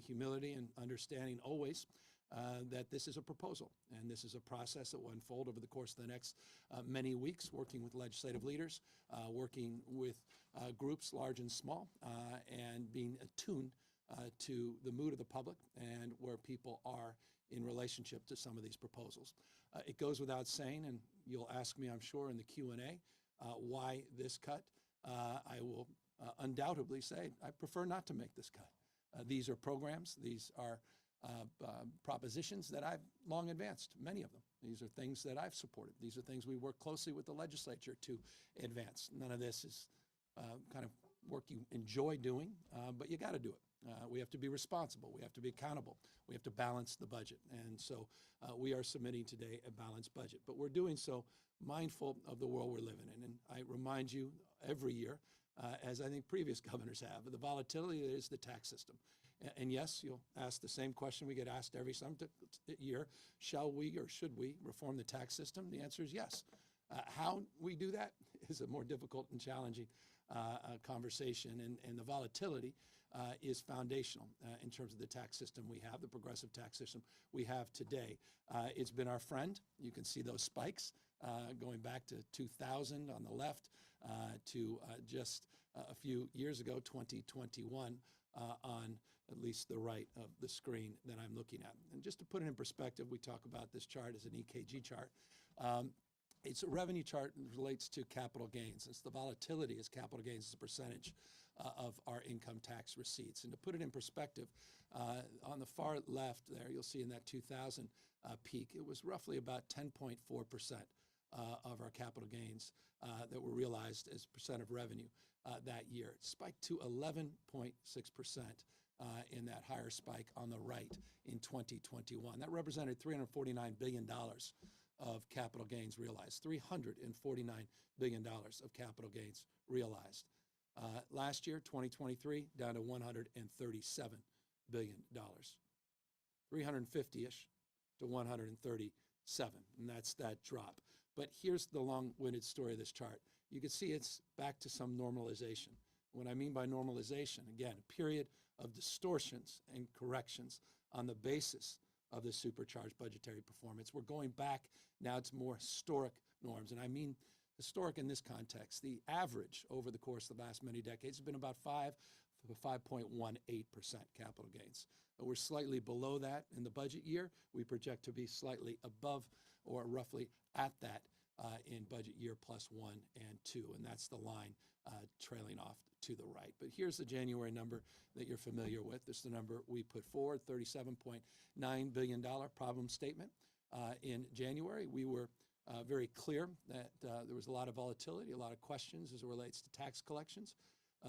humility and understanding always that this is a proposal, and this is a process that will unfold over the course of the next many weeks, working with legislative leaders, working with groups large and small, and being attuned to the mood of the public and where people are in relationship to some of these proposals. It goes without saying, and you'll ask me, I'm sure, in the Q&A, why this cut. I will undoubtedly say I prefer not to make this cut. These are programs, these are propositions that I've long advanced, many of them. These are things that I've supported. These are things we work closely with the legislature to advance. None of this is kind of work you enjoy doing, but you got to do it. We have to be responsible. We have to be accountable. We have to balance the budget. And so we are submitting today a balanced budget. But we're doing so mindful of the world we're living in. And I remind you every year, as I think previous governors have, the volatility that is the tax system. And yes, you'll ask the same question we get asked every year. Shall we or should we reform the tax system? The answer is yes. How we do that is a more difficult and challenging conversation. And the volatility is foundational in terms of the tax system we have, the progressive tax system we have today. It's been our friend. You can see those spikes going back to 2000 on the left to just a few years ago, 2021, on at least the right of the screen that I'm looking at. And just to put it in perspective, we talk about this chart as an EKG chart. It's a revenue chart that relates to capital gains. It's the volatility as capital gains as a percentage of our income tax receipts. And to put it in perspective, on the far left there, you'll see in that 2000 peak, it was roughly about 10.4% of our capital gains that were realized as percent of revenue that year. It spiked to 11.6% in that higher spike on the right in 2021. That represented $349 billion of capital gains realized, $349 billion of capital gains realized. Last year, 2023, down to $137 billion, 350-ish to 137, and that's that drop. But here's the long-winded story of this chart. You can see it's back to some normalization. What I mean by normalization, again, a period of distortions and corrections on the basis of the supercharged budgetary performance. We're going back now to more historic norms, and I mean historic in this context. The average over the course of the last many decades has been about 5.18% capital gains. We're slightly below that in the budget year. We project to be slightly above or roughly at that in budget year +1 and 2, and that's the line trailing off to the right. But here's the January number that you're familiar with. This is the number we put forward, $37.9 billion problem statement. In January, we were very clear that there was a lot of volatility, a lot of questions as it relates to tax collections.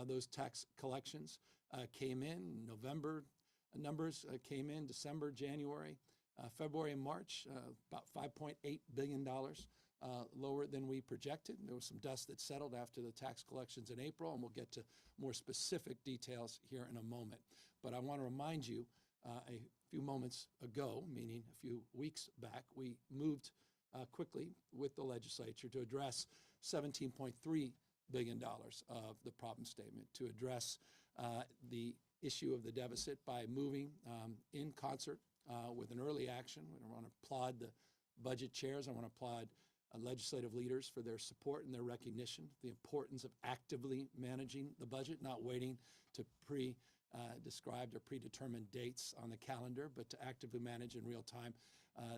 Those tax collections came in November. Numbers came in December, January, February, and March, about $5.8 billion lower than we projected. There was some dust that settled after the tax collections in April, and we'll get to more specific details here in a moment. But I want to remind you, a few moments ago, meaning a few weeks back, we moved quickly with the legislature to address $17.3 billion of the problem statement, to address the issue of the deficit by moving in concert with an early action. I want to applaud the budget chairs. I want to applaud legislative leaders for their support and their recognition, the importance of actively managing the budget, not waiting to described or predetermined dates on the calendar, but to actively manage in real time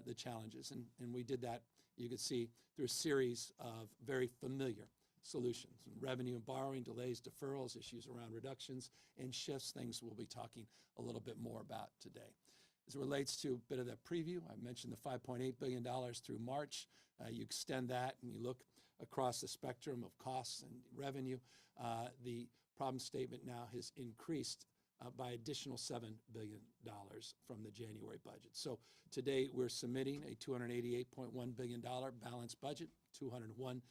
the challenges. And we did that, you could see, through a series of very familiar solutions: revenue and borrowing, delays, deferrals, issues around reductions, and shifts, things we'll be talking a little bit more about today. As it relates to a bit of that preview, I mentioned the $5.8 billion through March. You extend that and you look across the spectrum of costs and revenue. The problem statement now has increased by additional $7 billion from the January budget. So today we're submitting a $288.1 billion balanced budget, $201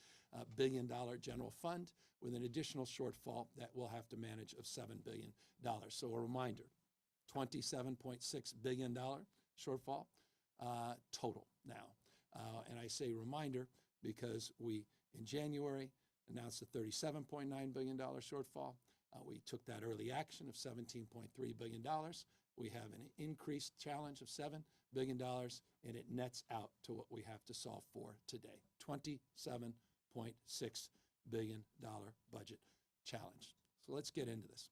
billion general fund with an additional shortfall that we'll have to manage of $7 billion. So a reminder, $27.6 billion shortfall total now. And I say reminder because we, in January, announced a $37.9 billion shortfall. We took that early action of $17.3 billion. We have an increased challenge of $7 billion, and it nets out to what we have to solve for today, $27.6 billion budget challenge. So let's get into this.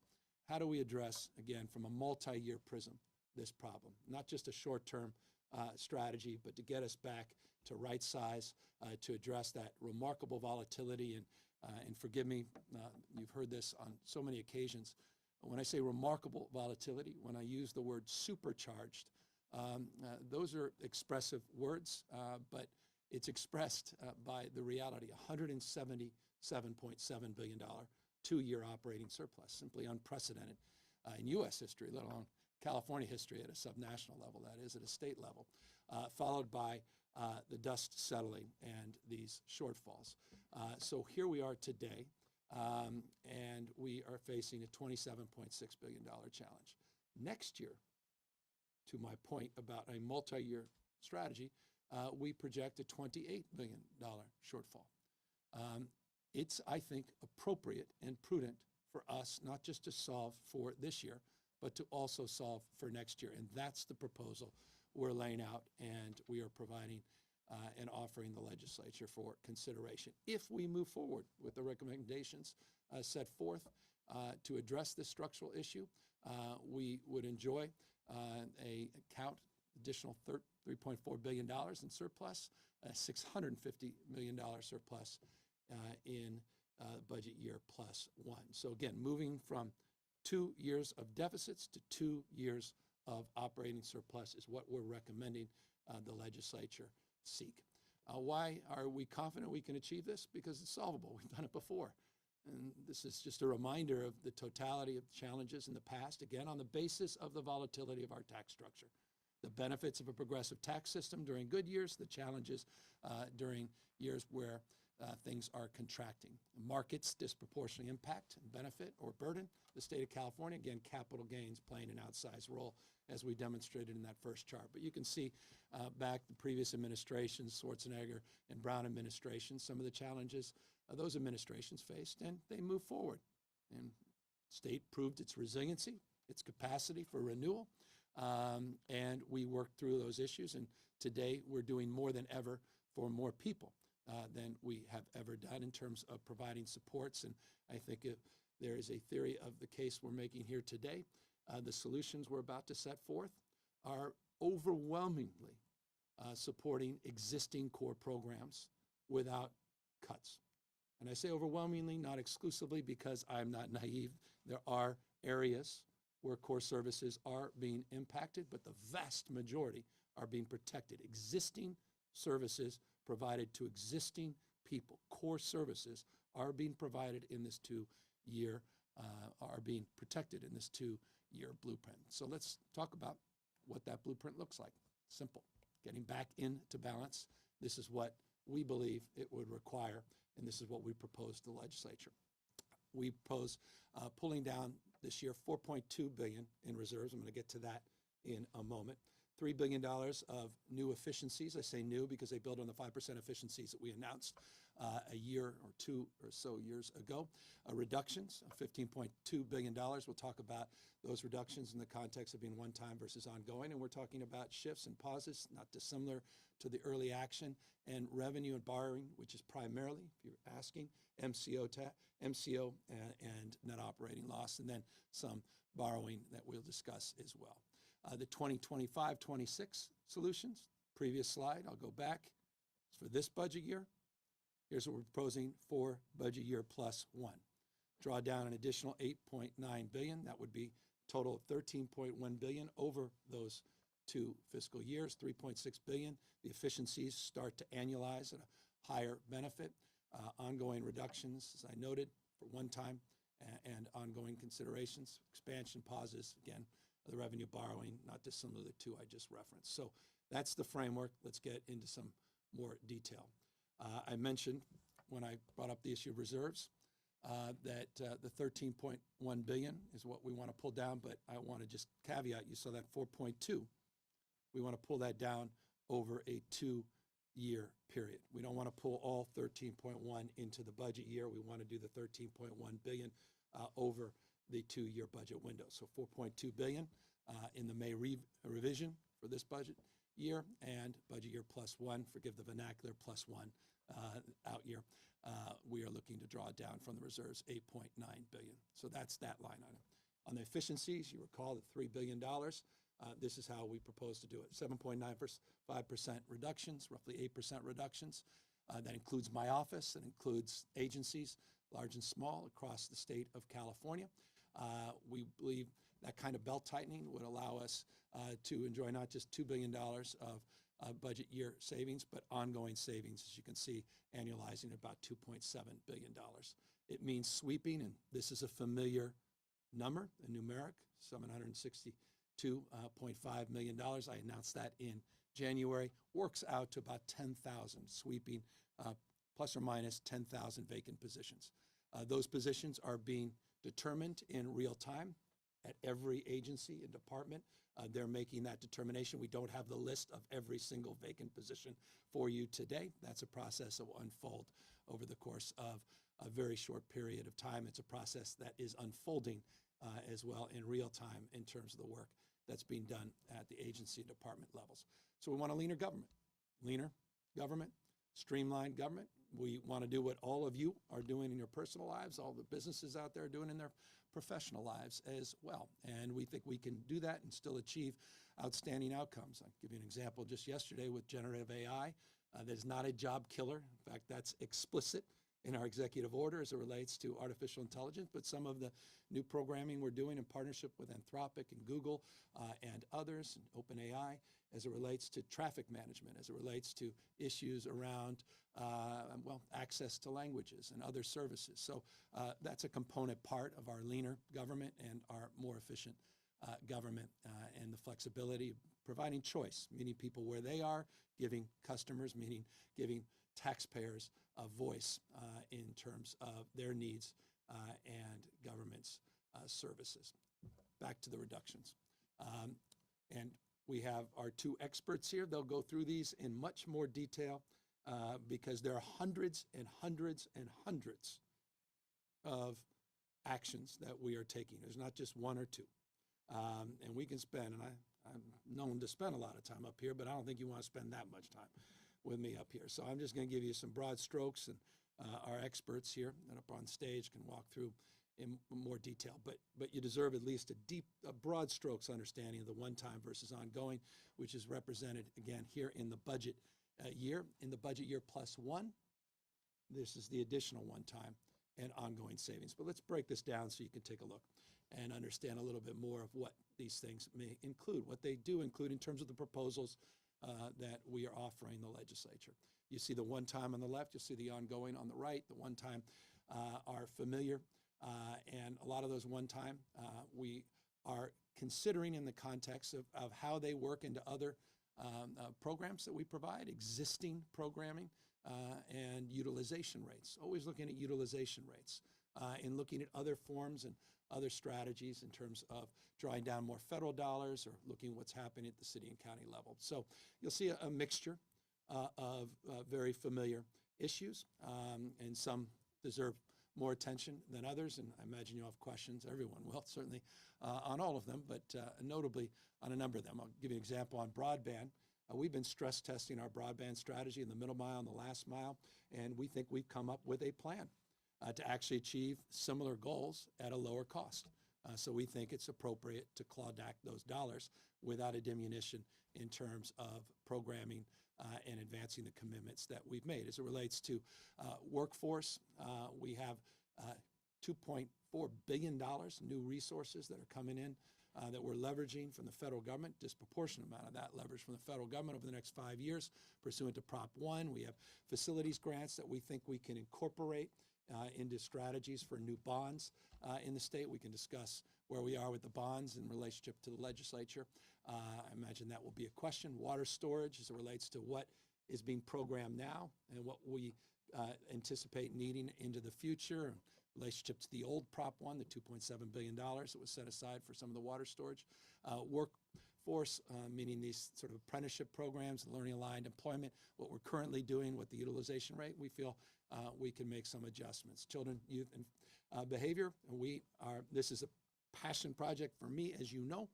How do we address, again, from a multi-year prism, this problem? Not just a short-term strategy, but to get us back to right size, to address that remarkable volatility. And forgive me, you've heard this on so many occasions. When I say remarkable volatility, when I use the word supercharged, those are expressive words, but it's expressed by the reality, $177.7 billion two-year operating surplus, simply unprecedented in U.S. history, let alone California history at a subnational level, that is, at a state level, followed by the dust settling and these shortfalls. So here we are today, and we are facing a $27.6 billion challenge. Next year, to my point about a multi-year strategy, we project a $28 billion shortfall. It's, I think, appropriate and prudent for us not just to solve for this year, but to also solve for next year. And that's the proposal we're laying out, and we are providing and offering the legislature for consideration. If we move forward with the recommendations set forth to address this structural issue, we would enjoy a additional $3.4 billion in surplus, a $650 million surplus in budget year plus one. So again, moving from 2 years of deficits to 2 years of operating surplus is what we're recommending the legislature seek. Why are we confident we can achieve this? Because it's solvable. We've done it before. And this is just a reminder of the totality of challenges in the past, again, on the basis of the volatility of our tax structure. The benefits of a progressive tax system during good years, the challenges during years where things are contracting. Markets disproportionately impact and benefit or burden the state of California. Again, capital gains playing an outsized role, as we demonstrated in that first chart. But you can see back the previous administrations, Schwarzenegger and Brown administrations, some of the challenges those administrations faced, and they moved forward. And state proved its resiliency, its capacity for renewal, and we worked through those issues. And today we're doing more than ever for more people than we have ever done in terms of providing supports. And I think if there is a theory of the case we're making here today, the solutions we're about to set forth are overwhelmingly supporting existing core programs without cuts. And I say overwhelmingly, not exclusively, because I'm not naive. There are areas where core services are being impacted, but the vast majority are being protected. Existing services provided to existing people, core services, are being provided in this 2-year, are being protected in this 2-year blueprint. So let's talk about what that blueprint looks like. Simple. Getting back into balance. This is what we believe it would require, and this is what we propose to the legislature. We propose pulling down this year $4.2 billion in reserves. I'm going to get to that in a moment. $3 billion of new efficiencies. I say new because they build on the 5% efficiencies that we announced a year or two or so years ago. Reductions of $15.2 billion. We'll talk about those reductions in the context of being one-time versus ongoing. And we're talking about shifts and pauses, not dissimilar to the early action, and revenue and borrowing, which is primarily, if you're asking, MCO and net operating loss, and then some borrowing that we'll discuss as well. The 2025-26 solutions, previous slide, I'll go back. For this budget year, here's what we're proposing for budget year plus one. Draw down an additional $8.9 billion. That would be a total of $13.1 billion over those 2 fiscal years, $3.6 billion. The efficiencies start to annualize at a higher benefit. Ongoing reductions, as I noted, for one time and ongoing considerations. Expansion pauses, again, the revenue borrowing, not dissimilar to the 2 I just referenced. So that's the framework. Let's get into some more detail. I mentioned when I brought up the issue of reserves that the $13.1 billion is what we want to pull down, but I want to just caveat, you saw that 4.2. We want to pull that down over a 2-year period. We don't want to pull all 13.1 into the budget year. We want to do the 13.1 billion over the 2-year budget window. So 4.2 billion in the May revision for this budget year, and budget year +1, forgive the vernacular, +1 out year. We are looking to draw down from the reserves $8.9 billion. So that's that line item. On the efficiencies, you recall the $3 billion. This is how we propose to do it. 7.95% reductions, roughly 8% reductions. That includes my office. It includes agencies, large and small, across the state of California. We believe that kind of belt tightening would allow us to enjoy not just $2 billion of budget year savings, but ongoing savings, as you can see, annualizing about $2.7 billion. It means sweeping, and this is a familiar number, a numeric, $762.5 million. I announced that in January. Works out to about 10,000, sweeping plus or minus 10,000 vacant positions. Those positions are being determined in real time at every agency and department. They're making that determination. We don't have the list of every single vacant position for you today. That's a process that will unfold over the course of a very short period of time. It's a process that is unfolding as well in real time in terms of the work that's being done at the agency and department levels. So we want a leaner government, streamlined government. We want to do what all of you are doing in your personal lives, all the businesses out there are doing in their professional lives as well. And we think we can do that and still achieve outstanding outcomes. I'll give you an example just yesterday with generative AI. That is not a job killer. In fact, that's explicit in our executive order as it relates to artificial intelligence, but some of the new programming we're doing in partnership with Anthropic and Google and others, and OpenAI, as it relates to traffic management, as it relates to issues around, access to languages and other services. So that's a component part of our leaner government and our more efficient government and the flexibility, providing choice, meeting people where they are, giving customers, meaning giving taxpayers a voice in terms of their needs and government's services. Back to the reductions. And we have our two experts here. They'll go through these in much more detail because there are hundreds and hundreds and hundreds of actions that we are taking. There's not just one or two. And we can spend, and I'm known to spend a lot of time up here, but I don't think you want to spend that much time with me up here. So I'm just going to give you some broad strokes, and our experts here and up on stage can walk through in more detail. But you deserve at least a broad strokes understanding of the one-time versus ongoing, which is represented, again, here in the budget year. In the budget year +1, this is the additional one-time and ongoing savings. But let's break this down so you can take a look and understand a little bit more of what these things may include, what they do include in terms of the proposals that we are offering the legislature. You see the one-time on the left, you'll see the ongoing on the right. The one-time are familiar, and a lot of those one-time we are considering in the context of how they work into other programs that we provide, existing programming, and utilization rates. Always looking at utilization rates and looking at other forms and other strategies in terms of drawing down more federal dollars or looking what's happening at the city and county level. So you'll see a mixture of very familiar issues, and some deserve more attention than others, and I imagine you'll have questions. Everyone will, certainly, on all of them, but notably on a number of them. I'll give you an example on broadband. We've been stress testing our broadband strategy in the middle mile and the last mile, and we think we've come up with a plan to actually achieve similar goals at a lower cost. So we think it's appropriate to claw back those dollars without a diminution in terms of programming and advancing the commitments that we've made. As it relates to workforce, we have $2.4 billion new resources that are coming in that we're leveraging from the federal government, disproportionate amount of that leverage from the federal government over the next 5 years, pursuant to Prop 1. We have facilities grants that we think we can incorporate into strategies for new bonds in the state. We can discuss where we are with the bonds in relationship to the legislature. I imagine that will be a question. Water storage as it relates to what is being programmed now and what we anticipate needing into the future in relationship to the old Prop 1, the $2.7 billion that was set aside for some of the water storage. Workforce, meaning these sort of apprenticeship programs, learning-aligned employment, what we're currently doing with the utilization rate, we feel we can make some adjustments. Children, youth, and behavior, this is a passion project for me, as you know.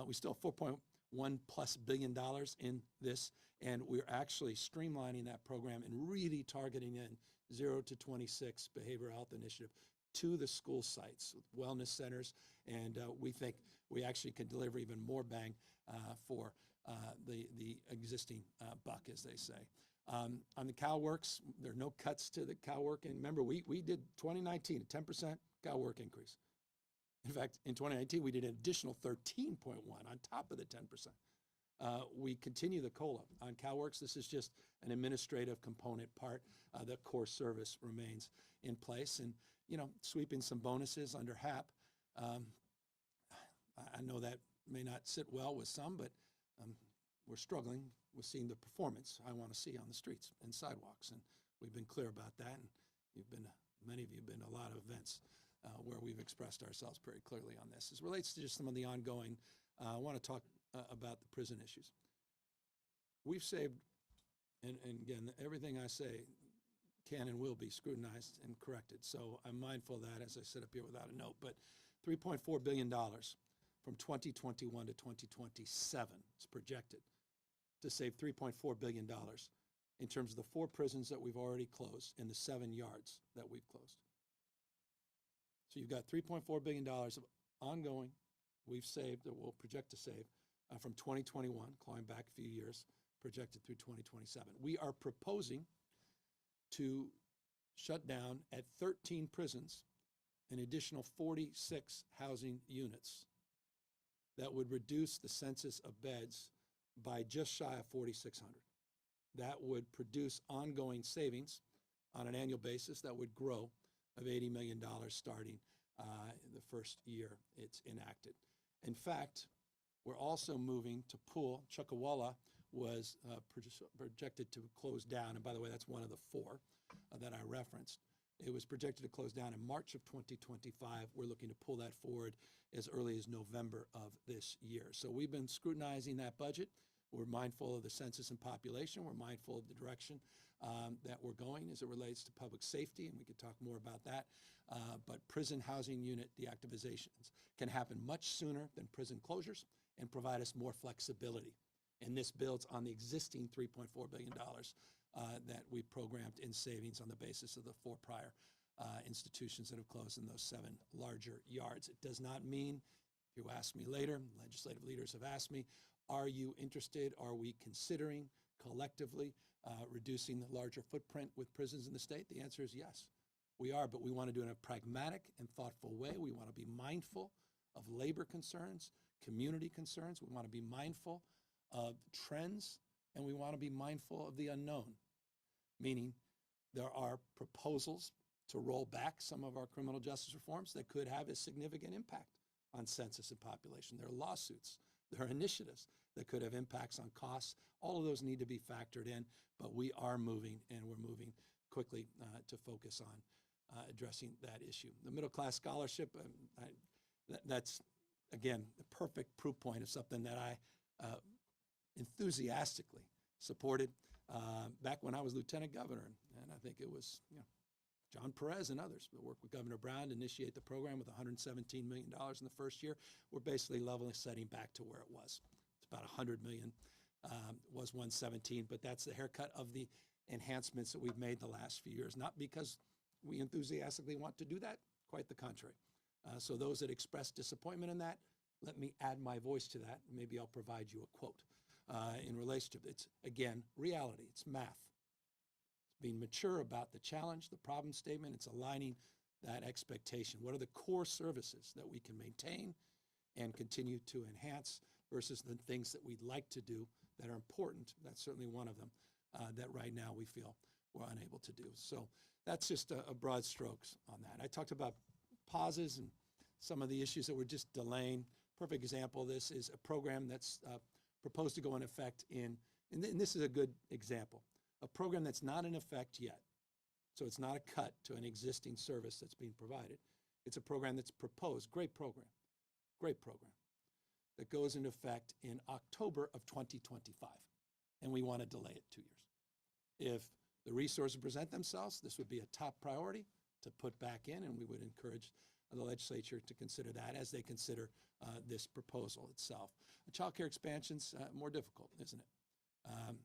We still have $4.1+ billion in this, and we're actually streamlining that program and really targeting in 0 to 26 behavioral health initiative to the school sites, wellness centers, and we think we actually can deliver even more bang for the existing buck, as they say. On the CalWorks, there are no cuts to the CalWork, and remember, we did 2019 a 10% CalWork increase. In fact, in 2019, we did an additional 13.1 on top of the 10%. We continue the COLA. On CalWorks, this is just an administrative component part. The core service remains in place. And, you know, sweeping some bonuses under HAP, I know that may not sit well with some, but we're struggling with seeing the performance I want to see on the streets and sidewalks. And we've been clear about that. And many of you have been to a lot of events where we've expressed ourselves very clearly on this. As it relates to just some of the ongoing, I want to talk about the prison issues. We've saved, and again, everything I say can and will be scrutinized and corrected. So I'm mindful of that as I sit up here without a note. But $3.4 billion from 2021 to 2027 is projected to save $3.4 billion in terms of the 4 prisons that we've already closed and the 7 yards that we've closed. So you've got $3.4 billion of ongoing we've saved, or we'll project to save, from 2021, climbing back a few years, projected through 2027. We are proposing to shut down at 13 prisons an additional 46 housing units that would reduce the census of beds by just shy of 4,600. That would produce ongoing savings on an annual basis that would grow of $80 million starting the first year it's enacted. In fact, we're also moving to pool. Chuckawalla was projected to close down, and by the way, that's one of the 4 that I referenced. It was projected to close down in March of 2025. We're looking to pull that forward as early as November of this year. So we've been scrutinizing that budget. We're mindful of the census and population. We're mindful of the direction that we're going as it relates to public safety, and we could talk more about that. But prison housing unit deactivations can happen much sooner than prison closures and provide us more flexibility. And this builds on the existing $3.4 billion that we programmed in savings on the basis of the 4 prior institutions that have closed in those 7 larger yards. It does not mean, if you ask me later, legislative leaders have asked me, are you interested, are we considering collectively reducing the larger footprint with prisons in the state? The answer is yes, we are, but we want to do it in a pragmatic and thoughtful way. We want to be mindful of labor concerns, community concerns. We want to be mindful of trends, and we want to be mindful of the unknown, meaning there are proposals to roll back some of our criminal justice reforms that could have a significant impact on census and population. There are lawsuits, there are initiatives that could have impacts on costs. All of those need to be factored in, but we are moving, and we're moving quickly to focus on addressing that issue. The middle class scholarship, that's, again, the perfect proof point of something that I enthusiastically supported back when I was lieutenant governor, and I think it was John Perez and others that worked with Governor Brown to initiate the program with $117 million in the first year. We're basically leveling setting back to where it was. It's about $100 million, was 117, but that's the haircut of the enhancements that we've made the last few years, not because we enthusiastically want to do that, quite the contrary. So those that express disappointment in that, let me add my voice to that. Maybe I'll provide you a quote in relation to it. It's, again, reality. It's math. It's being mature about the challenge, the problem statement. It's aligning that expectation. What are the core services that we can maintain and continue to enhance versus the things that we'd like to do that are important? That's certainly one of them that right now we feel we're unable to do. So that's just a broad strokes on that. I talked about pauses and some of the issues that we're just delaying. Perfect example of this is a program that's proposed to go in effect and this is a good example, a program that's not in effect yet. So it's not a cut to an existing service that's being provided. It's a program that's proposed, great program, that goes into effect in October of 2025. And we want to delay it 2 years. If the resources present themselves, this would be a top priority to put back in, and we would encourage the legislature to consider that as they consider this proposal itself. The child care expansion's more difficult, isn't it?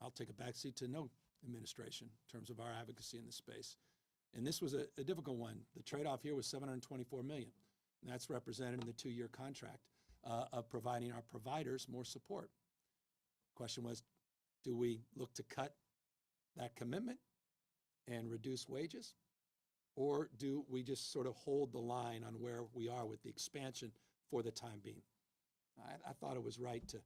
I'll take a backseat to no administration in terms of our advocacy in this space. And this was a difficult one. The trade-off here was $724 million. And that's represented in the 2-year contract of providing our providers more support. The question was, do we look to cut that commitment and reduce wages? Or do we just sort of hold the line on where we are with the expansion for the time being? I thought it was right to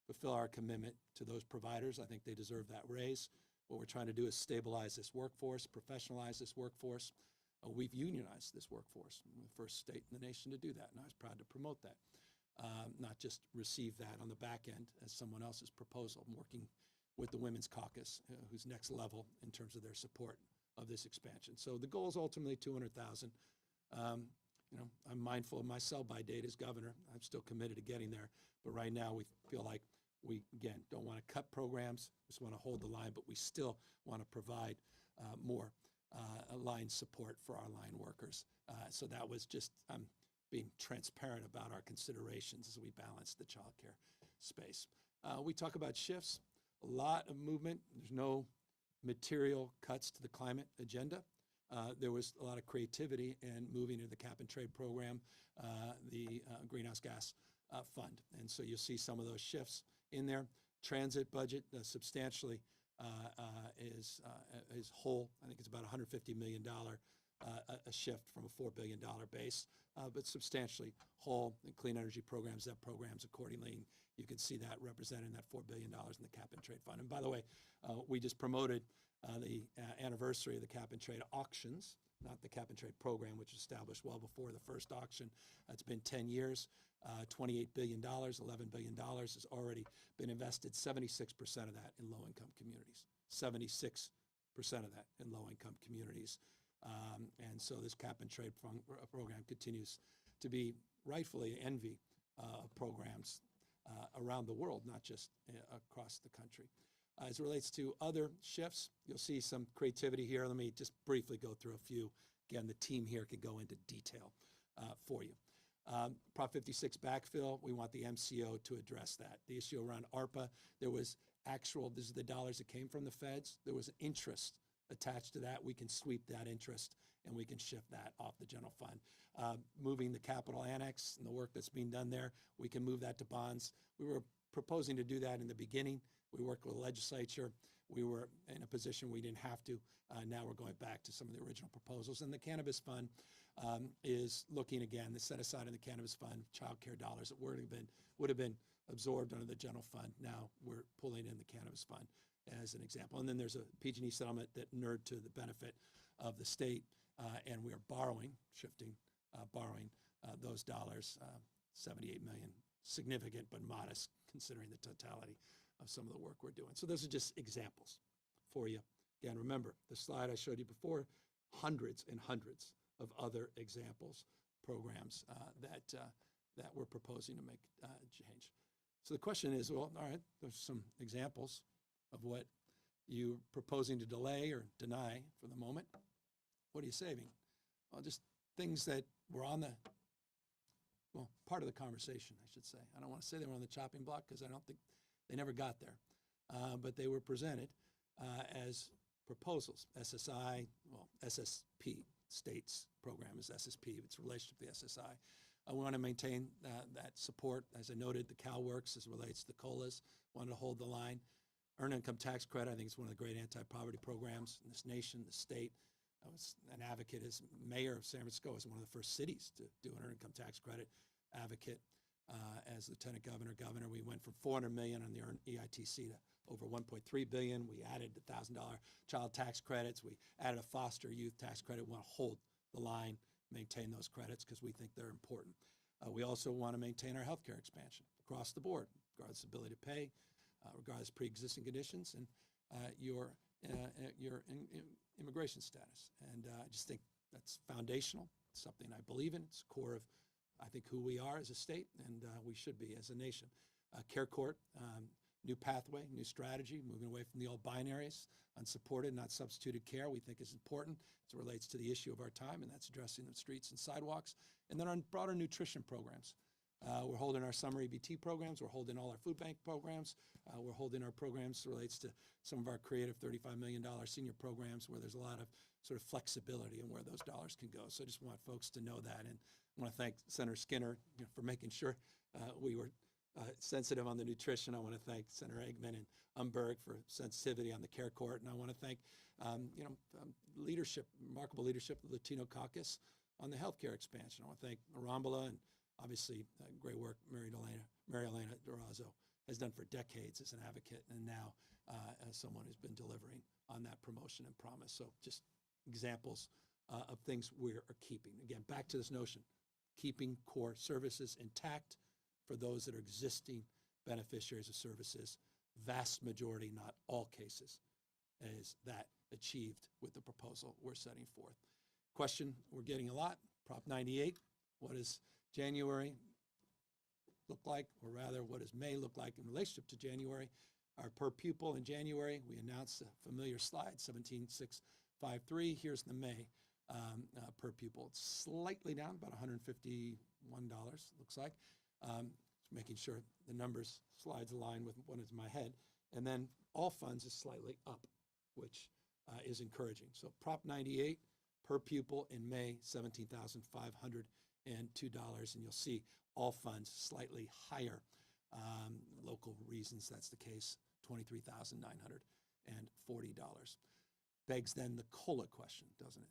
fulfill our commitment to those providers. I think they deserve that raise. What we're trying to do is stabilize this workforce, professionalize this workforce. We've unionized this workforce. We're the first state in the nation to do that, and I was proud to promote that, not just receive that on the back end as someone else's proposal. I'm working with the Women's Caucus, who's next level in terms of their support of this expansion. So the goal is ultimately 200,000. I'm mindful of my sell-by date as governor. I'm still committed to getting there, but right now we feel like we, again, don't want to cut programs, just want to hold the line, but we still want to provide more line support for our line workers. So that was just being transparent about our considerations as we balance the child care space. We talk about shifts, a lot of movement. There's no material cuts to the climate agenda. There was a lot of creativity in moving to the cap and trade program, the greenhouse gas fund. And so you'll see some of those shifts in there. Transit budget substantially is whole. I think it's about $150 million a shift from a $4 billion base, but substantially whole. And clean energy programs, that programs accordingly. And you can see that represented in that $4 billion in the cap and trade fund. And by the way, we just promoted the anniversary of the cap and trade auctions, not the cap and trade program, which was established well before the first auction. It's been 10 years, $28 billion, $11 billion has already been invested, 76% of that in low-income communities, 76% of that in low-income communities. And so this cap and trade program continues to be rightfully envy of programs around the world, not just across the country. As it relates to other shifts, you'll see some creativity here. Let me just briefly go through a few. Again, the team here could go into detail for you. Prop 56 backfill, we want the MCO to address that. The issue around ARPA, there was these are the dollars that came from the feds. There was interest attached to that. We can sweep that interest and we can shift that off the general fund. Moving the capital annex and the work that's being done there, we can move that to bonds. We were proposing to do that in the beginning. We worked with the legislature. We were in a position we didn't have to. Now we're going back to some of the original proposals. And the cannabis fund is looking again, the set aside in the cannabis fund, child care dollars that would have been absorbed under the general fund. Now we're pulling in the cannabis fund as an example. And then there's a PG&E settlement that inured to the benefit of the state. And we are borrowing those dollars, $78 million, significant but modest considering the totality of some of the work we're doing. So those are just examples for you. Again, remember the slide I showed you before, hundreds and hundreds of other examples, programs that we're proposing to make change. So the question is, well, all right, there's some examples of what you're proposing to delay or deny for the moment. What are you saving? Well, just things that were on the, part of the conversation, I should say. I don't want to say they were on the chopping block because I don't think they never got there. But they were presented as proposals. SSI, SSP, states program is SSP, its relationship to the SSI. We want to maintain that support. As I noted, the CalWorks as it relates to the COLAs, wanted to hold the line. Earned income tax credit, I think it's one of the great anti-poverty programs in this nation, the state. I was an advocate as mayor of San Francisco, as one of the first cities to do an earned income tax credit advocate. As lieutenant governor, we went from $400 million on the earned EITC to over $1.3 billion. We added the $1,000 child tax credits. We added a foster youth tax credit. We want to hold the line, maintain those credits because we think they're important. We also want to maintain our healthcare expansion across the board, regardless of ability to pay, regardless of pre-existing conditions, and your immigration status. And I just think that's foundational. It's something I believe in. It's core of, I think, who we are as a state, and we should be as a nation. Care Court, new pathway, new strategy, moving away from the old binaries. Unsupported, not substituted care, we think is important as it relates to the issue of our time, and that's addressing the streets and sidewalks. And then on broader nutrition programs. We're holding our summer EBT programs. We're holding all our food bank programs. We're holding our programs relates to some of our creative $35 million senior programs where there's a lot of sort of flexibility in where those dollars can go. So I just want folks to know that. And I want to thank Senator Skinner for making sure we were sensitive on the nutrition. I want to thank Senator Eggman and Umberg for sensitivity on the care court. And I want to thank leadership, remarkable leadership of the Latino Caucus on the healthcare expansion. I want to thank Arambula and obviously great work Mary Elena Durazo has done for decades as an advocate and now as someone who's been delivering on that promotion and promise. So just examples of things we are keeping. Again, back to this notion, keeping core services intact for those that are existing beneficiaries of services. Vast majority, not all cases, is that achieved with the proposal we're setting forth. Question we're getting a lot, Prop 98, what does January look like, or rather what does May look like in relationship to January? Our per pupil in January, we announced a familiar slide, 17,653. Here's the May per pupil. It's slightly down, about $151, looks like. Just making sure the numbers slides align with what is in my head. And then all funds is slightly up, which is encouraging. So Prop 98 per pupil in May, $17,502, and you'll see all funds slightly higher. Local reasons that's the case, $23,940. Begs then the COLA question, doesn't it?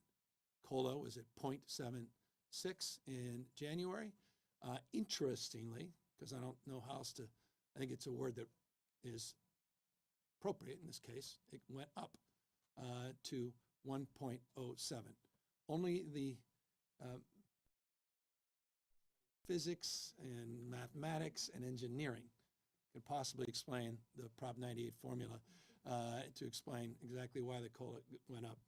COLA was at 0.76 in January. Interestingly, because I don't know how else to, I think it's a word that is appropriate in this case, it went up to 1.07. Only the physics and mathematics and engineering could possibly explain the Prop 98 formula to explain exactly why the COLA went up,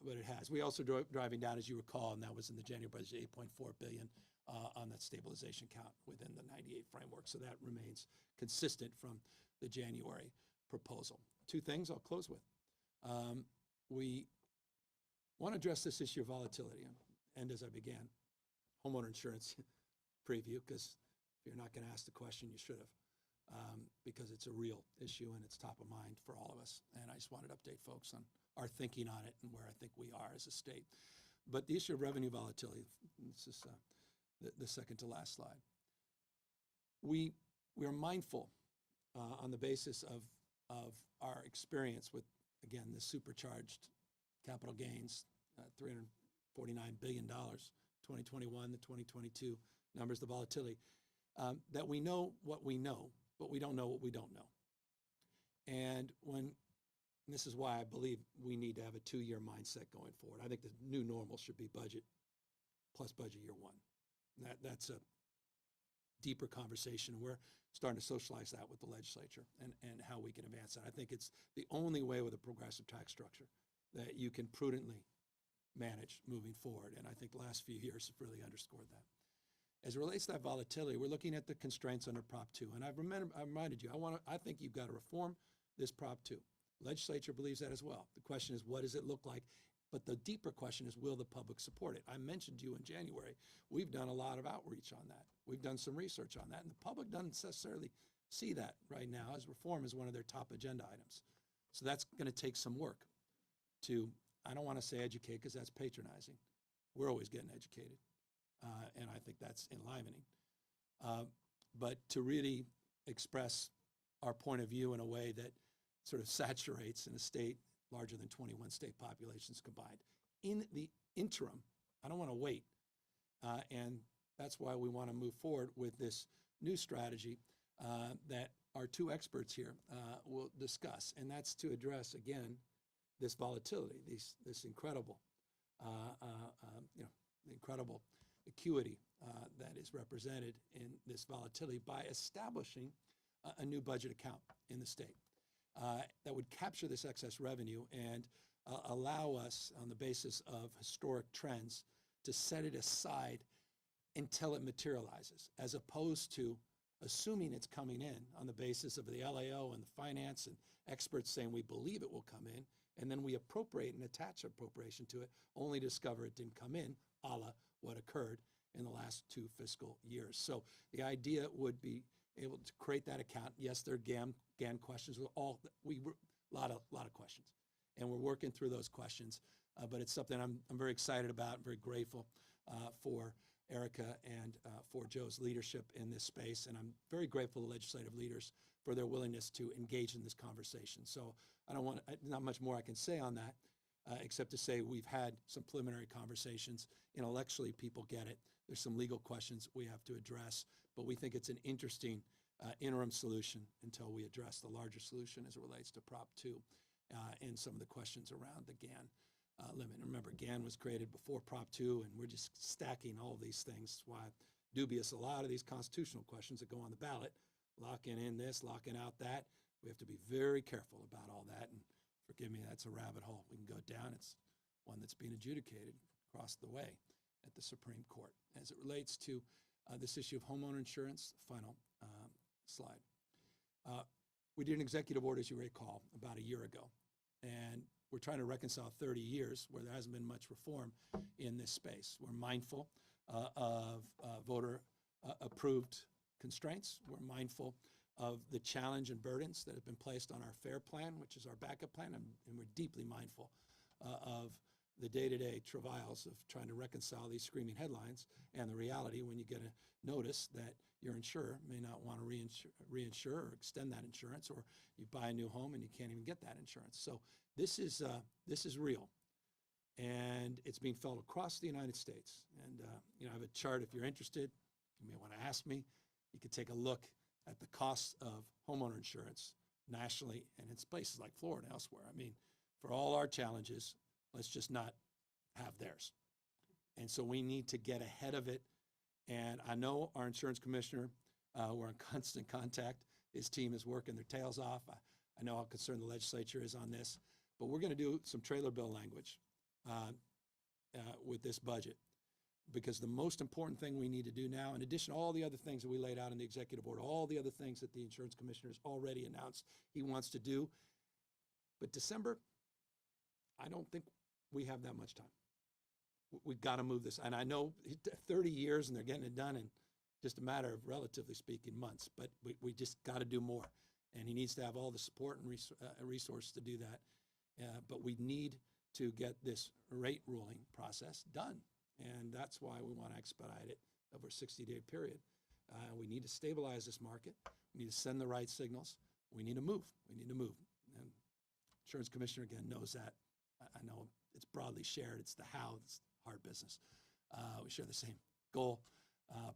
but it has. We also driving down, as you recall, and that was in the January budget, $8.4 billion on that stabilization count within the 98 framework. So that remains consistent from the January proposal. Two things I'll close with. We want to address this issue of volatility, and as I began, homeowner insurance preview, because if you're not going to ask the question, you should have, because it's a real issue and it's top of mind for all of us. And I just wanted to update folks on our thinking on it and where I think we are as a state. But the issue of revenue volatility, this is the second to last slide. We are mindful on the basis of our experience with, again, the supercharged capital gains, $349 billion, 2021, the 2022 numbers, the volatility, that we know what we know, but we don't know what we don't know. And this is why I believe we need to have a 2-year mindset going forward. I think the new normal should be budget plus budget year one. That's a deeper conversation. We're starting to socialize that with the legislature and how we can advance that. I think it's the only way with a progressive tax structure that you can prudently manage moving forward. And I think the last few years have really underscored that. As it relates to that volatility, we're looking at the constraints under Prop 2. And I reminded you, I think you've got to reform this Prop 2. Legislature believes that as well. The question is, what does it look like? But the deeper question is, will the public support it? I mentioned to you in January, we've done a lot of outreach on that. We've done some research on that, and the public doesn't necessarily see that right now, as reform is one of their top agenda items. So that's going to take some work to, I don't want to say educate, because that's patronizing. We're always getting educated, and I think that's enlivening. But to really express our point of view in a way that sort of saturates in a state larger than 21 state populations combined. In the interim, I don't want to wait. And that's why we want to move forward with this new strategy that our two experts here will discuss. And that's to address, again, this volatility, this incredible, incredible acuity that is represented in this volatility by establishing a new budget account in the state. That would capture this excess revenue and allow us, on the basis of historic trends, to set it aside until it materializes, as opposed to assuming it's coming in on the basis of the LAO and the finance and experts saying we believe it will come in, and then we appropriate and attach appropriation to it, only to discover it didn't come in, a la what occurred in the last 2 fiscal years. So the idea would be able to create that account. Yes, there are GAN questions. A lot of questions, and we're working through those questions. But it's something I'm very excited about, and very grateful for Erica and for Joe's leadership in this space. And I'm very grateful to legislative leaders for their willingness to engage in this conversation. So not much more I can say on that, except to say we've had some preliminary conversations. Intellectually, people get it. There's some legal questions we have to address, but we think it's an interesting interim solution until we address the larger solution as it relates to Prop 2 and some of the questions around the GAN limit. And remember, GAN was created before Prop 2, and we're just stacking all these things. That's why I'm dubious a lot of these constitutional questions that go on the ballot, locking in this, locking out that. We have to be very careful about all that. And forgive me, that's a rabbit hole we can go down. It's one that's being adjudicated across the way at the Supreme Court. As it relates to this issue of homeowner insurance, final slide. We did an executive order, as you recall, about a year ago. And we're trying to reconcile 30 years where there hasn't been much reform in this space. We're mindful of voter-approved constraints. We're mindful of the challenge and burdens that have been placed on our FAIR plan, which is our backup plan, and we're deeply mindful of the day-to-day travails of trying to reconcile these screaming headlines and the reality when you get a notice that your insurer may not want to reinsure or extend that insurance, or you buy a new home and you can't even get that insurance. So this is real, and it's being felt across the United States. And I have a chart. If you're interested, you may want to ask me. You could take a look at the costs of homeowner insurance nationally and in places like Florida and elsewhere. I mean, for all our challenges, let's just not have theirs. And so we need to get ahead of it. And I know our insurance commissioner, we're in constant contact. His team is working their tails off. I know how concerned the legislature is on this. But we're going to do some trailer bill language with this budget, because the most important thing we need to do now, in addition to all the other things that we laid out in the executive order, all the other things that the insurance commissioner has already announced he wants to do, but December, I don't think we have that much time. We've got to move this. And I know 30 years and they're getting it done in just a matter of, relatively speaking, months, but we just got to do more. And he needs to have all the support and resources to do that. But we need to get this rate ruling process done. And that's why we want to expedite it over a 60-day period. We need to stabilize this market. We need to send the right signals. We need to move. We need to move. And insurance commissioner, again, knows that. I know it's broadly shared. It's the how. It's hard business. We share the same goal,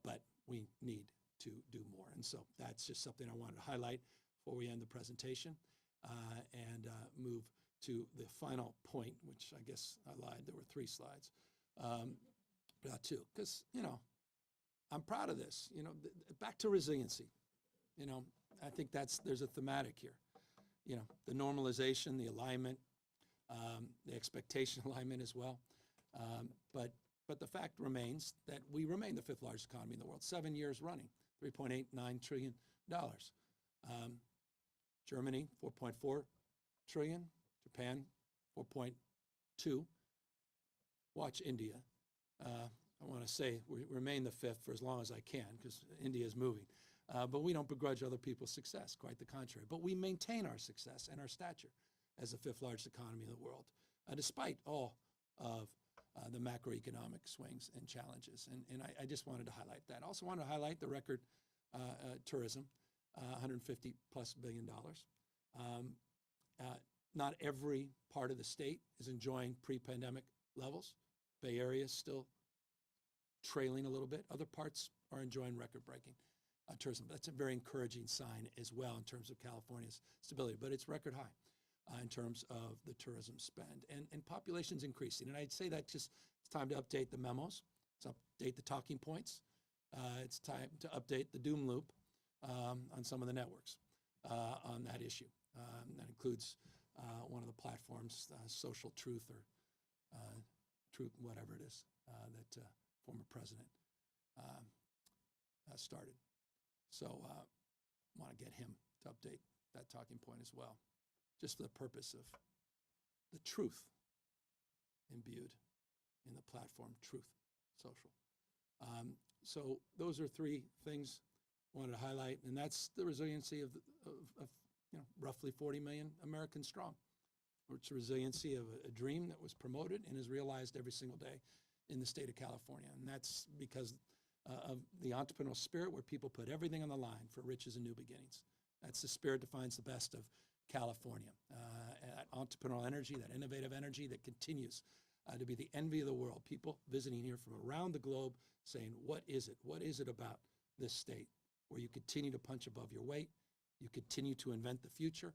but we need to do more. And so that's just something I wanted to highlight before we end the presentation and move to the final point, which I guess I lied. There were 3 slides. Not 2, because, I'm proud of this. Back to resiliency. I think there's a thematic here. The normalization, the alignment, the expectation alignment as well. But the fact remains that we remain the 5th largest economy in the world, 7 years running, $3.89 trillion. Germany, $4.4 trillion. Japan, 4.2. Watch India. I want to say we remain the 5th for as long as I can, because India is moving. But we don't begrudge other people's success, quite the contrary. But we maintain our success and our stature as the 5th largest economy in the world, despite all of the macroeconomic swings and challenges. And I just wanted to highlight that. I also wanted to highlight the record tourism, $150+ billion. Not every part of the state is enjoying pre-pandemic levels. Bay Area is still trailing a little bit. Other parts are enjoying record-breaking tourism. That's a very encouraging sign as well in terms of California's stability, but it's record high in terms of the tourism spend. And population's increasing. And I'd say that just it's time to update the memos. It's update the talking points. It's time to update the doom loop on some of the networks on that issue. That includes one of the platforms, Social Truth or Truth, whatever it is, that former president started. So want to get him to update that talking point as well, just for the purpose of the truth imbued in the platform, Truth Social. So those are three things I wanted to highlight, and that's the resiliency of roughly 40 million Americans strong. It's the resiliency of a dream that was promoted and is realized every single day in the state of California. And that's because of the entrepreneurial spirit where people put everything on the line for riches and new beginnings. That's the spirit that defines the best of California. That entrepreneurial energy, that innovative energy that continues to be the envy of the world. People visiting here from around the globe saying, what is it? What is it about this state where you continue to punch above your weight, you continue to invent the future,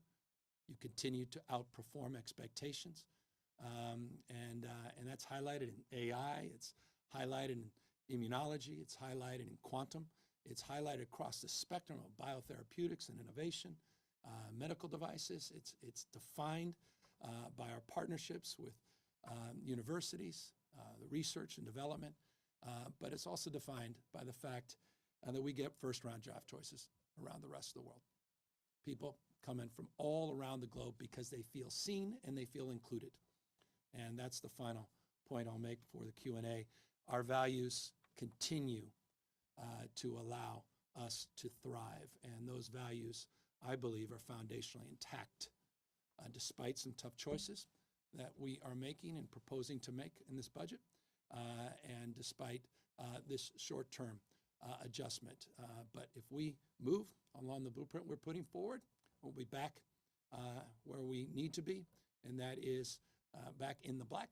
you continue to outperform expectations, and that's highlighted in AI, it's highlighted in immunology, it's highlighted in quantum, it's highlighted across the spectrum of biotherapeutics and innovation, medical devices. It's defined by our partnerships with universities, the research and development, but it's also defined by the fact that we get first-round draft choices around the rest of the world. People come in from all around the globe because they feel seen and they feel included. And that's the final point I'll make for the Q&A. Our values continue to allow us to thrive, and those values, I believe, are foundationally intact, despite some tough choices that we are making and proposing to make in this budget, and despite this short-term adjustment. But if we move along the blueprint we're putting forward, we'll be back where we need to be, and that is back in the black.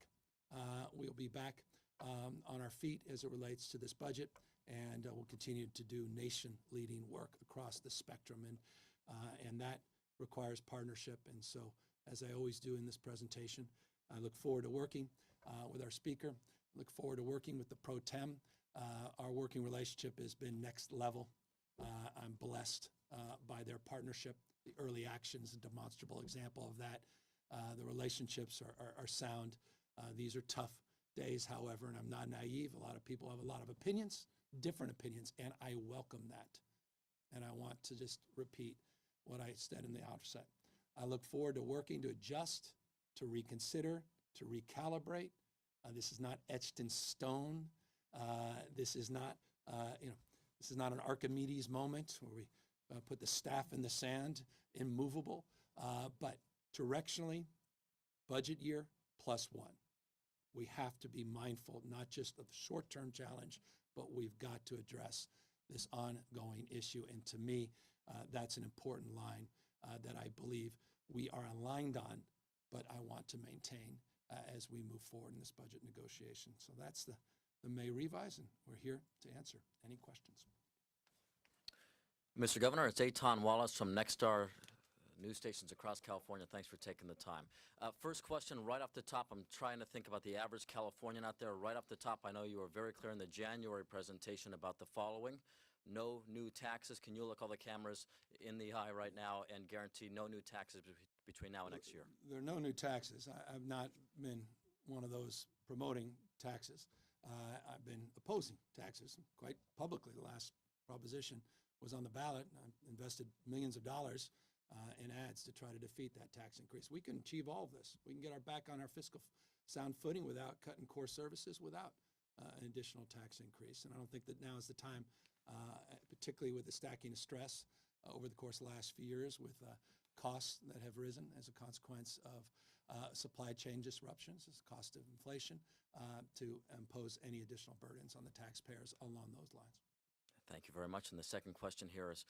We'll be back on our feet as it relates to this budget, and we'll continue to do nation-leading work across the spectrum, and that requires partnership. And so, as I always do in this presentation, I look forward to working with our speaker, look forward to working with the Pro Tem. Our working relationship has been next level. I'm blessed by their partnership. The early actions, a demonstrable example of that. The relationships are sound. These are tough days, however, and I'm not naive. A lot of people have a lot of opinions, different opinions, and I welcome that. And I want to just repeat what I said in the outset. I look forward to working to adjust, to reconsider, to recalibrate. This is not etched in stone. This is not, this is not an Archimedes moment where we put the staff in the sand, immovable, but directionally, budget year +1. We have to be mindful not just of the short-term challenge, but we've got to address this ongoing issue. And to me, that's an important line that I believe we are aligned on, but I want to maintain as we move forward in this budget negotiation. So that's the May revise, and we're here to answer any questions. Mr. Governor, it's Eitan Wallace from Nexstar news stations across California. Thanks for taking the time. First question right off the top. I'm trying to think about the average Californian out there. Right off the top, I know you were very clear in the January presentation about the following. No new taxes. Can you look all the cameras in the eye right now and guarantee no new taxes between now and next year? There are no new taxes. I've not been one of those promoting taxes. I've been opposing taxes quite publicly. The last proposition was on the ballot. I invested millions of dollars in ads to try to defeat that tax increase. We can achieve all of this. We can get our back on our fiscal sound footing without cutting core services, without an additional tax increase. And I don't think that now is the time, particularly with the stacking of stress over the course of the last few years with costs that have risen as a consequence of supply chain disruptions, as a cost of inflation, to impose any additional burdens on the taxpayers along those lines. Thank you very much. And the second question here is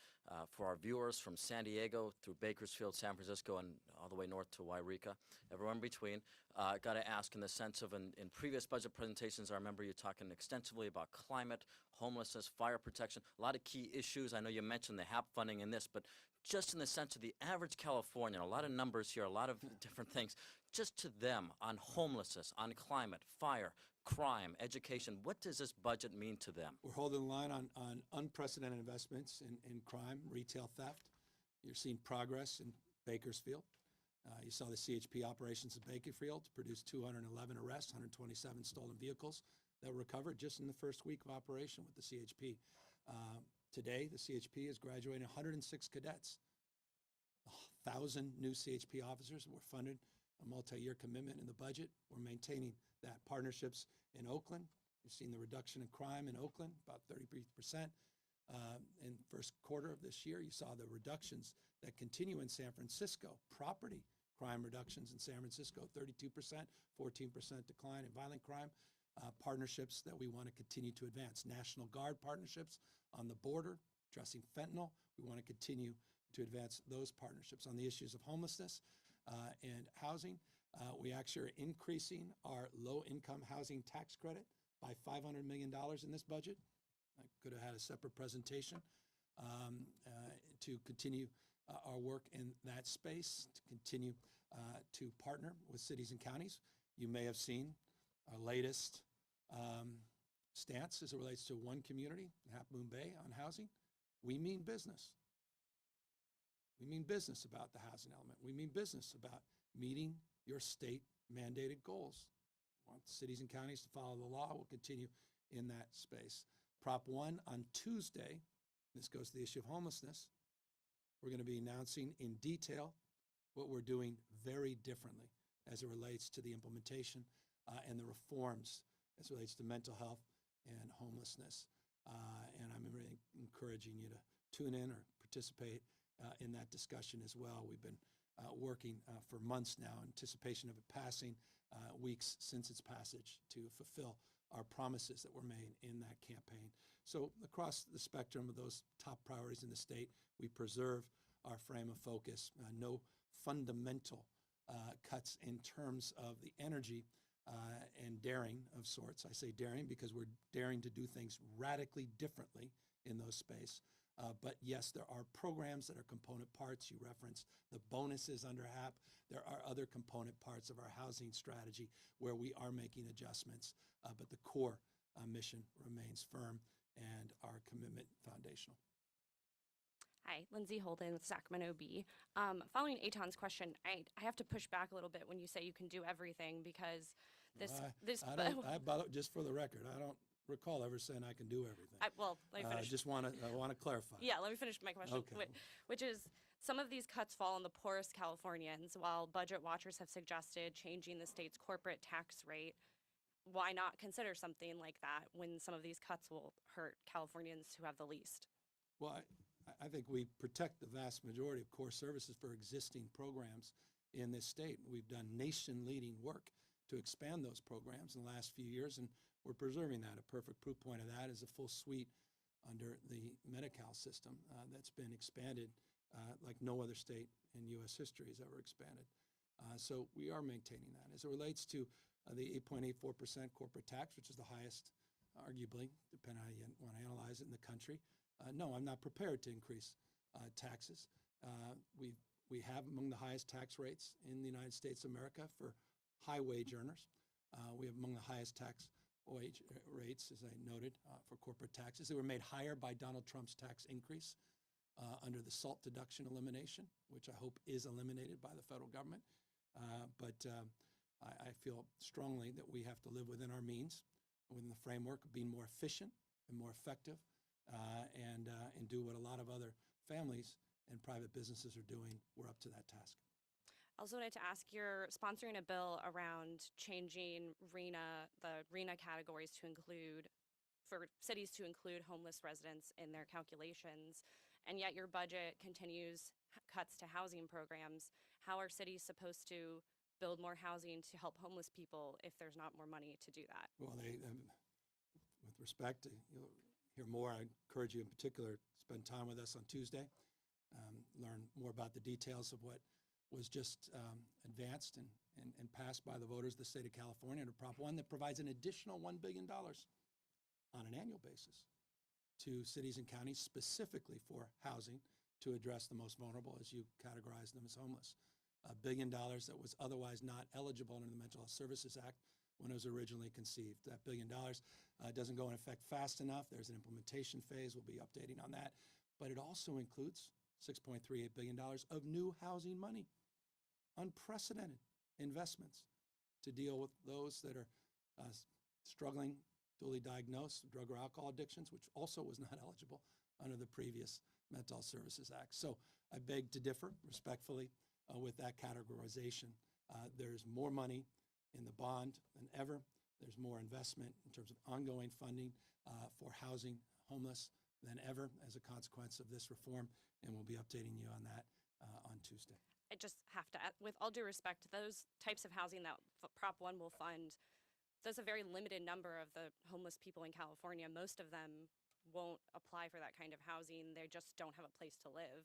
for our viewers from San Diego through Bakersfield, San Francisco, and all the way north to Wairika, everyone in between. Got to ask in the sense of in previous budget presentations, I remember you talking extensively about climate, homelessness, fire protection, a lot of key issues. I know you mentioned the HAP funding in this, but just in the sense of the average Californian, a lot of numbers here, a lot of different things, just to them on homelessness, on climate, fire, crime, education, what does this budget mean to them? We're holding the line on unprecedented investments in crime, retail theft. You're seeing progress in Bakersfield. You saw the CHP operations in Bakersfield produce 211 arrests, 127 stolen vehicles that were recovered just in the first week of operation with the CHP. Today, the CHP is graduating 106 cadets. 1,000 new CHP officers. We're funded a multi-year commitment in the budget. We're maintaining that. Partnerships in Oakland. You've seen the reduction in crime in Oakland, about 33%. In first quarter of this year, you saw the reductions that continue in San Francisco. Property crime reductions in San Francisco, 32%, 14% decline in violent crime. Partnerships that we want to continue to advance. National Guard partnerships on the border, addressing fentanyl. We want to continue to advance those partnerships. On the issues of homelessness and housing, we actually are increasing our low-income housing tax credit by $500 million in this budget. I could have had a separate presentation to continue our work in that space, to continue to partner with cities and counties. You may have seen our latest stance as it relates to one community, Half Moon Bay, on housing. We mean business. We mean business about the housing element. We mean business about meeting your state-mandated goals. We want cities and counties to follow the law. We'll continue in that space. Prop 1 on Tuesday, this goes to the issue of homelessness. We're going to be announcing in detail what we're doing very differently as it relates to the implementation and the reforms as it relates to mental health and homelessness. And I'm really encouraging you to tune in or participate in that discussion as well. We've been working for months now in anticipation of it passing, weeks since its passage, to fulfill our promises that were made in that campaign. So across the spectrum of those top priorities in the state, we preserve our frame of focus. No fundamental cuts in terms of the energy and daring of sorts. I say daring because we're daring to do things radically differently in those space. But yes, there are programs that are component parts. You referenced the bonuses under HAP. There are other component parts of our housing strategy where we are making adjustments, but the core mission remains firm and our commitment foundational. Hi, Lindsay Holden with Sacramento Bee. Following Eitan's question, I have to push back a little bit when you say you can do everything, because just for the record, I don't recall ever saying I can do everything. Well, let me finish. I want to clarify. Yeah, let me finish my question. Okay. Which is, some of these cuts fall on the poorest Californians, while budget watchers have suggested changing the state's corporate tax rate. Why not consider something like that when some of these cuts will hurt Californians who have the least? Well, I think we protect the vast majority of core services for existing programs in this state. We've done nation-leading work to expand those programs in the last few years, and we're preserving that. A perfect proof point of that is a full suite under the Medi-Cal system that's been expanded like no other state in U.S. history has ever expanded. So we are maintaining that. As it relates to the 8.84% corporate tax, which is the highest, arguably, depending on how you want to analyze it, in the country, no, I'm not prepared to increase taxes. We have among the highest tax rates in the United States of America for high wage earners. We have among the highest tax wage rates, as I noted, for corporate taxes. They were made higher by Donald Trump's tax increase under the SALT deduction elimination, which I hope is eliminated by the federal government. But I feel strongly that we have to live within our means, within the framework of being more efficient and more effective, and do what a lot of other families and private businesses are doing. We're up to that task. I also wanted to ask, you're sponsoring a bill around changing the RHNA categories to include, for cities to include homeless residents in their calculations, and yet your budget continues cuts to housing programs. How are cities supposed to build more housing to help homeless people if there's not more money to do that? Well, with respect, you'll hear more. I encourage you in particular, spend time with us on Tuesday, learn more about the details of what was just advanced and passed by the voters of the state of California under Prop 1 that provides an additional $1 billion on an annual basis to cities and counties specifically for housing to address the most vulnerable, as you categorize them as homeless. $1 billion that was otherwise not eligible under the Mental Health Services Act when it was originally conceived. That $1 billion doesn't go in effect fast enough. There's an implementation phase. We'll be updating on that. But it also includes $6.38 billion of new housing money. Unprecedented investments to deal with those that are struggling, duly diagnosed with drug or alcohol addictions, which also was not eligible under the previous Mental Services Act. So I beg to differ respectfully with that categorization. There's more money in the bond than ever. There's more investment in terms of ongoing funding for housing homeless than ever as a consequence of this reform, and we'll be updating you on that on Tuesday. I just have to, with all due respect, those types of housing that Prop 1 will fund, there's a very limited number of the homeless people in California. Most of them won't apply for that kind of housing. They just don't have a place to live.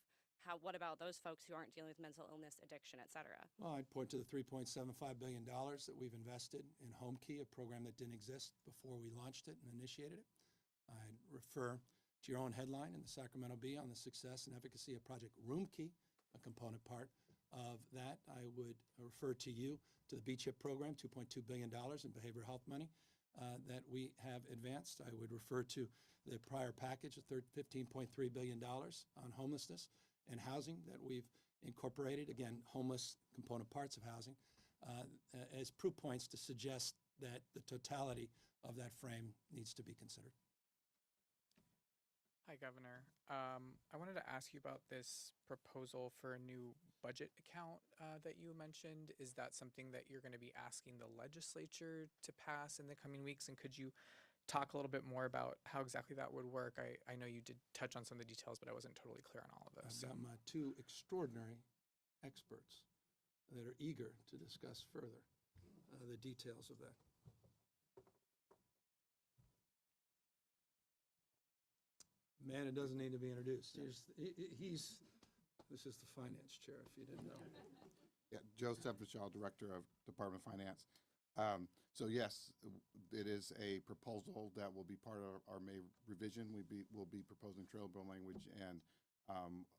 What about those folks who aren't dealing with mental illness, addiction, et cetera? Well, I'd point to the $3.75 billion that we've invested in Home Key, a program that didn't exist before we launched it and initiated it. I'd refer to your own headline in the Sacramento Bee on the success and efficacy of Project Room Key, a component part of that. I would refer to you to the Beach Hip program, $2.2 billion in behavioral health money that we have advanced. I would refer to the prior package of $15.3 billion on homelessness and housing that we've incorporated, again, homeless component parts of housing, as proof points to suggest that the totality of that frame needs to be considered. Hi, Governor. I wanted to ask you about this proposal for a new budget account that you mentioned. Is that something that you're going to be asking the legislature to pass in the coming weeks? And could you talk a little bit more about how exactly that would work? I know you did touch on some of the details, but I wasn't totally clear on all of those. I've got my two extraordinary experts that are eager to discuss further the details of that. Man, it doesn't need to be introduced. This is the finance chair, if you didn't know. Yeah, Joe Stephenshall, Director of Department of Finance. So yes, it is a proposal that will be part of our May revision. We'll be proposing trailblazer language and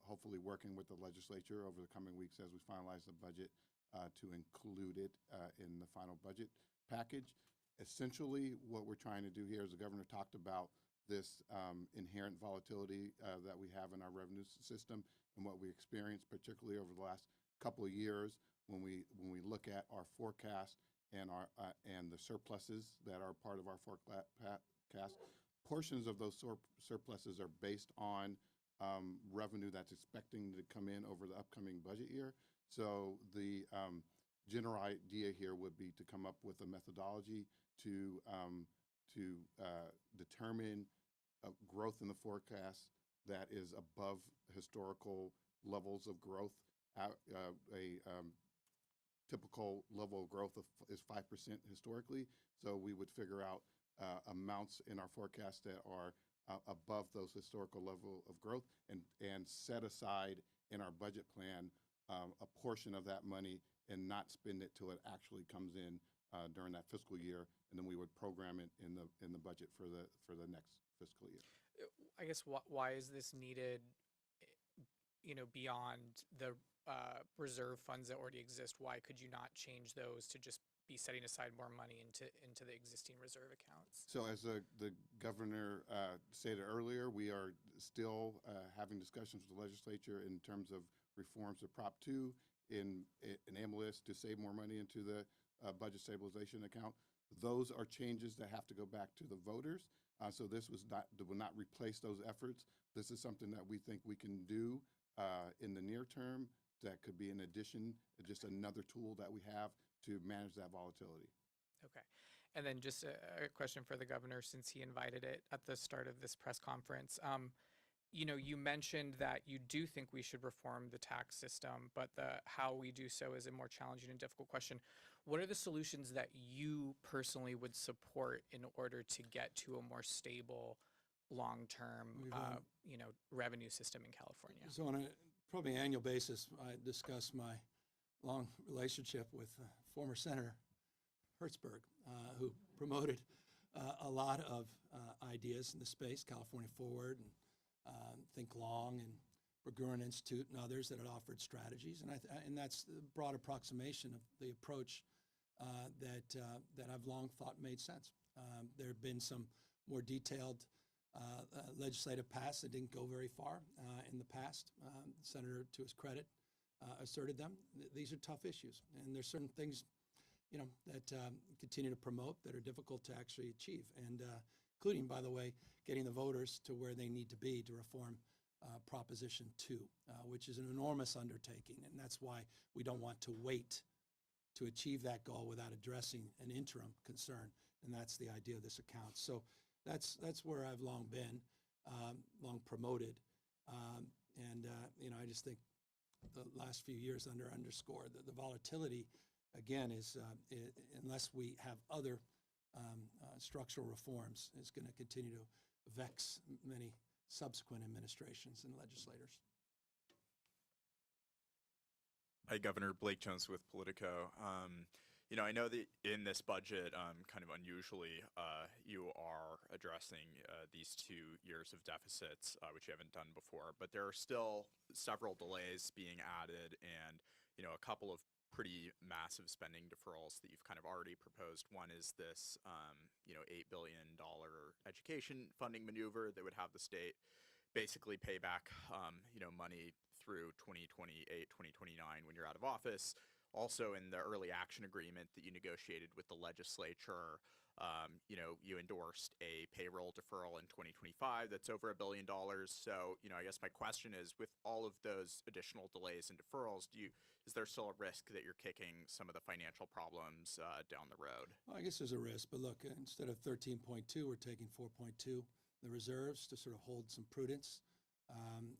hopefully working with the legislature over the coming weeks as we finalize the budget to include it in the final budget package. Essentially, what we're trying to do here, as the governor talked about, this inherent volatility that we have in our revenue system and what we experienced, particularly over the last couple of years, when we look at our forecast and the surpluses that are part of our forecast. Portions of those surpluses are based on revenue that's expecting to come in over the upcoming budget year. So the general idea here would be to come up with a methodology to determine growth in the forecast that is above historical levels of growth. Typical level of growth is 5% historically. So we would figure out amounts in our forecast that are above those historical level of growth and set aside in our budget plan a portion of that money and not spend it till it actually comes in during that fiscal year, and then we would program it in the budget for the next fiscal year. I guess why is this needed? Beyond the reserve funds that already exist, why could you not change those to just be setting aside more money into the existing reserve accounts? So as the governor stated earlier, we are still having discussions with the legislature in terms of reforms of Prop 2 enable us to save more money into the budget stabilization account. Those are changes that have to go back to the voters. So this will not replace those efforts. This is something that we think we can do in the near term. That could be in addition, just another tool that we have to manage that volatility. Okay. And then just a question for the governor, since he invited it at the start of this press conference. You mentioned that you do think we should reform the tax system, but how we do so is a more challenging and difficult question. What are the solutions that you personally would support in order to get to a more stable, long-term, revenue system in California? So on a probably annual basis, I discuss my long relationship with former Senator Hertzberg, who promoted a lot of ideas in the space, California Forward and Think Long and Bergeron Institute and others that had offered strategies. And that's the broad approximation of the approach that I've long thought made sense. There have been some more detailed legislative paths that didn't go very far in the past. The senator, to his credit, asserted them. These are tough issues, and there's certain things, that continue to promote that are difficult to actually achieve. And including, by the way, getting the voters to where they need to be to reform Proposition 2, which is an enormous undertaking, and that's why we don't want to wait to achieve that goal without addressing an interim concern, and that's the idea of this account. So that's where I've long been, long promoted, and I just think the last few years underscore the volatility, again, is unless we have other structural reforms, is going to continue to vex many subsequent administrations and legislators. Hi, Governor. Blake Jones with Politico. I know that in this budget, kind of unusually, you are addressing these 2 years of deficits, which you haven't done before, but there are still several delays being added and, a couple of pretty massive spending deferrals that you've kind of already proposed. One is this, $8 billion education funding maneuver that would have the state basically pay back, money through 2028, 2029 when you're out of office. Also, in the early action agreement that you negotiated with the legislature, you endorsed a payroll deferral in 2025 that's over $1 billion. So, I guess my question is, with all of those additional delays and deferrals, is there still a risk that you're kicking some of the financial problems down the road? Well, I guess there's a risk, but look, instead of 13.2, we're taking 4.2, the reserves, to sort of hold some prudence and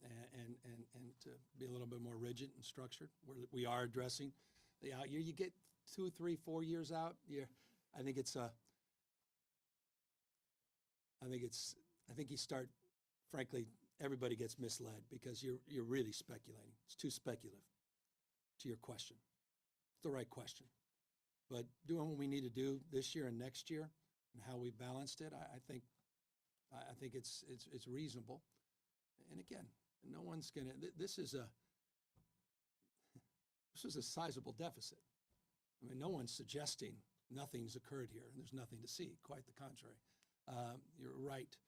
to be a little bit more rigid and structured. We are addressing the out year. You get 2, 3, 4 years out. I think you start. Frankly, everybody gets misled because you're really speculating. It's too speculative. To your question, it's the right question. But doing what we need to do this year and next year, and how we balanced it, I think it's reasonable. And again, no one's gonna. This is a sizable deficit. I mean, no one's suggesting nothing's occurred here and there's nothing to see. Quite the contrary. You're right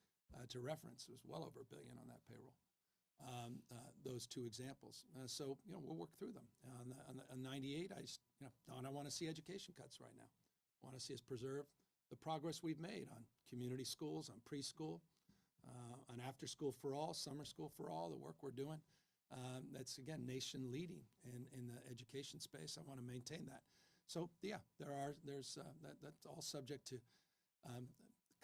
to reference. It was well over $1 billion on that payroll. Those 2 examples. So we'll work through them. On 98, I want to see education cuts right now. I want to see us preserve the progress we've made on community schools, on preschool, on after school for all, summer school for all, the work we're doing. That's, again, nation leading in the education space. I want to maintain that. So, yeah, that's all subject to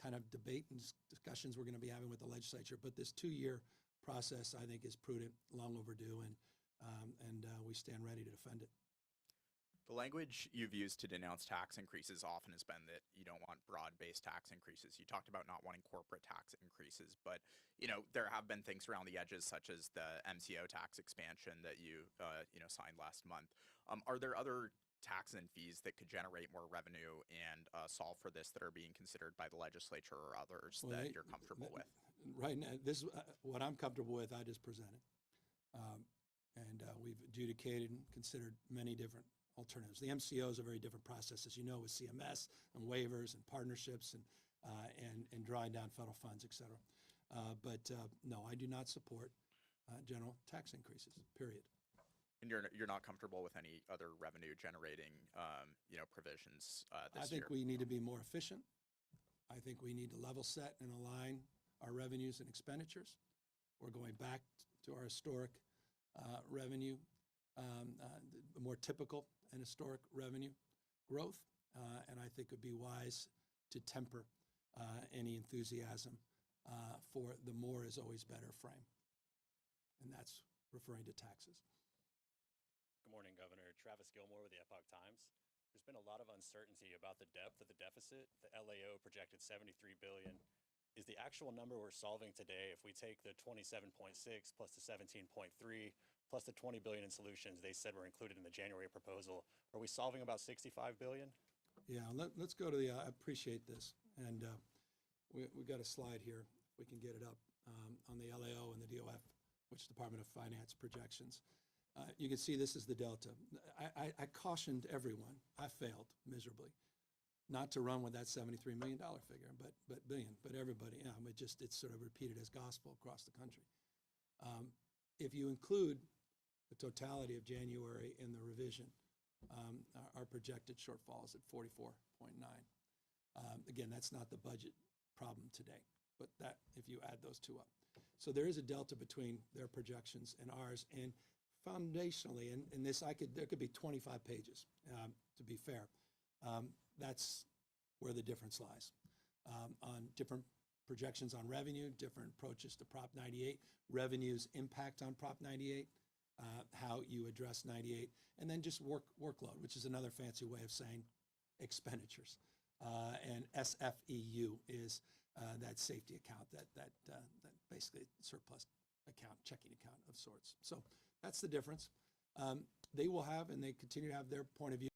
kind of debate and discussions we're going to be having with the legislature. But this 2-year process, I think, is prudent, long overdue, and we stand ready to defend it. The language you've used to denounce tax increases often has been that you don't want broad-based tax increases. You talked about not wanting corporate tax increases, but there have been things around the edges, such as the MCO tax expansion that you signed last month. Are there other taxes and fees that could generate more revenue and solve for this that are being considered by the legislature or others that you're comfortable with? Right now, this what I'm comfortable with. I just presented, and we've adjudicated and considered many different alternatives. The MCO is a very different process, as you know, with CMS and waivers and partnerships and drawing down federal funds, et cetera. But no, I do not support general tax increases, period. And you're not comfortable with any other revenue generating provisions this year? I think we need to be more efficient. I think we need to level set and align our revenues and expenditures. We're going back to our historic revenue, more typical and historic revenue growth, and I think it would be wise to temper any enthusiasm for the more is always better frame, and that's referring to taxes. Good morning, Governor. Travis Gilmore with the Epoch Times. There's been a lot of uncertainty about the depth of the deficit. The LAO projected $73 billion. Is the actual number we're solving today, if we take the 27.6 plus the 17.3 plus the 20 billion in solutions they said were included in the January proposal, are we solving about 65 billion? Yeah, let's go to the, I appreciate this. And we got a slide here, if we can get it up, on the LAO and the DOF, which Department of Finance projections. You can see this is the delta. I cautioned everyone, I failed miserably, not to run with that $73 million figure, but billion, but everybody, it's sort of repeated as gospel across the country. If you include the totality of January in the revision, our projected shortfall is at 44.9. Again, that's not the budget problem today. But that, if you add those two up. So there is a delta between their projections and ours. And foundationally, and this there could be 25 pages, to be fair. That's where the difference lies. On different projections on revenue, different approaches to Prop 98, revenue's impact on Prop 98, how you address 98, and then just workload, which is another fancy way of saying expenditures. And SFEU is that safety account, that basically surplus account, checking account of sorts. So that's the difference. They will have, and they continue to have their point of view.